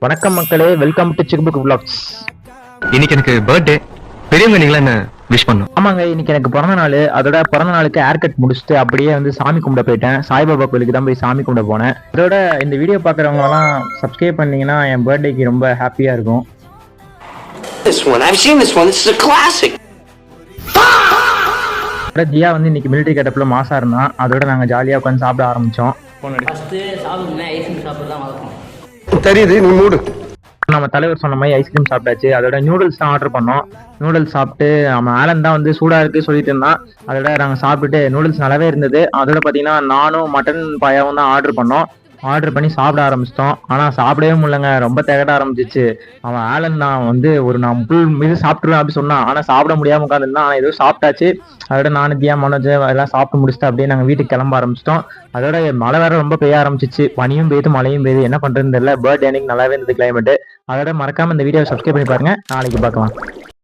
வணக்கம் மக்களே, welcome to சிக் புக் vlogs. இன்னைக்கு எனக்கு பர்த்டே. பெரியவங்க நீங்களா என்ன விஷ் பண்ணும்? ஆமாங்க, இன்னைக்கு எனக்கு பிறந்த நாள். அதோட பிறந்த நாளுக்கு ஹேர் கட் முடிச்சுட்டு அப்படியே வந்து சாமி கும்பிட போயிட்டேன். சாய்பாபா கோயிலுக்கு தான் போய் சாமி கும்பிட போனேன். அதோட இந்த வீடியோ பார்க்குறவங்க எல்லாம் சப்ஸ்கிரைப் பண்ணீங்கன்னா என் பர்த்டேக்கு ரொம்ப ஹாப்பியா இருக்கும். ஜியா வந்து இன்னைக்கு மிலிட்டரி கெட்டப்ல மாசா இருந்தான். அதோட நாங்க ஜாலியா உட்காந்து சாப்பிட ஆரம்பிச்சோம். தெரியுது, நீ மூடு. நம்ம தலைவர் சொன்ன மாதிரி ஐஸ்கிரீம் சாப்பிட்டாச்சு. அதோட நியூடுல்ஸ் தான் ஆர்டர் பண்ணோம். நூடுல்ஸ் சாப்பிட்டு நம்ம ஆலன் தான் வந்து சூடா இருக்கு சொல்லிட்டு இருந்தான். அதோட நாங்கள் சாப்பிட்டுட்டு நூடுல்ஸ் நல்லாவே இருந்தது. அதோட பார்த்தீங்கன்னா நானும் மட்டன் பாயாவும் தான் ஆர்டர் பண்ணோம். ஆர்டர் பண்ணி சாப்பிட ஆரம்பிச்சிட்டோம். ஆனால் சாப்பிடவே முடியலங்க, ரொம்ப திகட்ட ஆரம்பிச்சிச்சு. அவன் ஆலன் நான் வந்து நான் புல் மீது சாப்பிட்டுருவேன் அப்படி சொன்னான். ஆனால் சாப்பிட முடியாமல் உட்காந்துருந்தான். ஆனால் ஏதோ சாப்பிட்டாச்சு. அதோட நானும் தியா மனோஜ் எல்லாம் சாப்பிட்டு முடிச்சுட்டு அப்படியே நாங்கள் வீட்டுக்கு கிளம்ப ஆரம்பிச்சிட்டோம். அதோட மழை வேற ரொம்ப பெய்ய ஆரம்பிச்சிச்சு. பனியும் பெய்யுது மழையும் பெய்யுது, என்ன பண்றதுன்னு தெரியல. பர்த்டே அன்னைக்கு நல்லாவே இருந்தது கிளைமேட். அதோட மறக்காம இந்த வீடியோவை சப்ஸ்கிரைப் பண்ணி பாருங்க. நாளைக்கு பார்க்கலாம்.